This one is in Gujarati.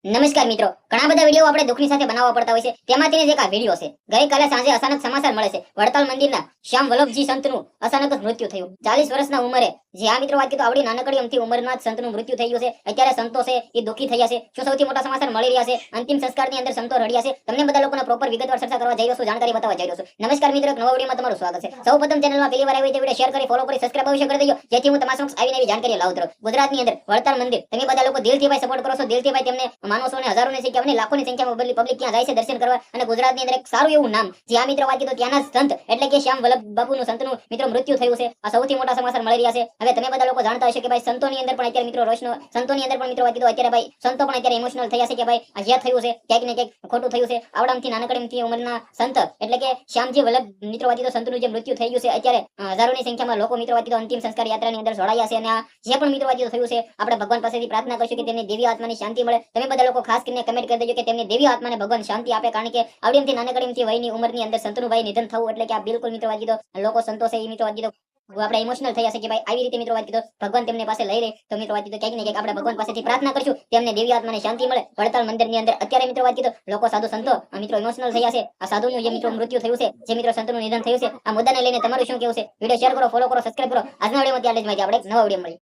નમસ્કાર મિત્રો, ઘણા બધા વિડીયો આપણે દુઃખની સાથે બનાવવા પડતા હોય છે. તેમાંથી જ એક આ વિડીયો છે. ગઈકાલે સાંજે અચાનક સમાચાર મળે છે વડતાલ મંદિરના શ્યામ વલ્લભજી સંતનું અચાનક જ મૃત્યુ થયું. 40 વર્ષના ઉંમરે. જે આ મિત્રો વાત કીધું આવડી નાનકડી અમથી ઉંમરમાં જ સંતનું મૃત્યુ થઈ ગયું છે. અત્યારે સંતો છે એ દુઃખી થયા છે. શું સૌથી મોટા સમાચાર મળી રહ્યા છે? અંતિમ સંસ્કારની અંદર સંતો રડ્યા છે. તમને બધા લોકોને પ્રોપર વિગતવાર ચર્ચા કરવા જઈ રહ્યો છું, જાણકારી બતાવવા જઈ રહ્યો છું. નમસ્કાર મિત્રો, એક નવા વિડીયોમાં તમારું સ્વાગત છે. સૌપ્રથમ ચેનલમાં પહેલી વાર આવી તો વિડીયો શેર કરી, ફોલો કરી, સબસ્ક્રાઇબ અવશ્ય કરી દેજો, જેથી હું તમારા સમક્ષ આવીને એવી જાણકારી લાવતો રહું. ગુજરાતની અંદર વડતાલ મંદિર તમે બધા લોકો દિલથી ભાઈ સપોર્ટ કરો છો, દિલથી ભાઈ તેમને માનો છો અને હજારોની સંખ્યામાં લાખોની સંખ્યામાં પબ્લિક ત્યાં જાય છે દર્શન કરવા. અને ગુજરાતની અંદર એક સારું એવું નામ જે આ મિત્રો વાત કીધું ત્યાંના સંત એટલે કે શ્યામ વલ્લભ બાપુનું સંતનું મિત્રો મૃત્યુ થયું છે. આ સૌથી મોટા સમાચાર મળી રહ્યા છે. હવે તમે બધા લોકો જાણતા હશો કે ભાઈ સંતોની અંદર પણ અત્યારે મિત્રો રોશનો સંતોની અંદર પણ મિત્રો વાત કીધું અત્યારે ભાઈ સંતો પણ અત્યારે ઇમોશનલ થયા છે કે ભાઈ આ જે થયું છે ક્યાંક ને ક્યાંક ખોટું થયું છે. આવડામથી નાનકડીમથી ઉંમરના સંત એટલે કે શ્યામજી વલ્લભ મિત્રો વાત કીધું સંતનું જે મૃત્યુ થઈ ગયું છે અત્યારે હજારોની સંખ્યામાં લોકો મિત્રો વાત કીધું અંતિમ સંસ્કાર યાત્રાની અંદર જોડાયા છે. અને આ જે પણ મિત્રો વાત કીધું થયું છે આપણે ભગવાન પાસેથી પ્રાર્થના કરીશું કે તેમની દિવ્ય આત્માની શાંતિ મળે. તમે બધા લોકો ખાસ કરીને કમેન્ટ કરી દેજો કે તેમની દિવ્ય આત્માને ભગવાન શાંતિ આપે, કારણ કે આવડીમથી નાનકડીમથી વયની ઉંમરની અંદર સંતનું ભાઈ નિધન થવું એટલે કે આ બિલકુલ મિત્રો વાત કીધું લોકો સંતોષે એ મિત્રો વાત કીધું આપણે ઇમોશનલ થયા છે કે ભાઈ આવી રીતે મિત્રો વાત કીધું ભગવાન તેમને પાસે લઈ લે. તો મિત્રો વાત કીધું ક્યાંક ને ક્યાંક આપણે ભગવાન પાસેથી પ્રાર્થના કરશું તેમને દિવ્ય આત્માને શાંતિ મળે. વડતાલ મંદિરની અંદર અત્યારે મિત્રો વાત કીધું લોકો સાધુ સંતો મિત્રો ઇમોશનલ થયા છે. આ સાધુનું જે મિત્રો મૃત્યુ થયું છે, જે મિત્રો સંતનું નિધન થયું છે, આ મુદ્દાને લઈને તમારું શું કહેવું છે? વિડીયો શેર કરો, ફોલો કરો, સબસ્ક્રાઇબ કરો. આજના વિડીયોમાં ત્યાં જ માહિતી આપણે નવા વિડીયો મળી.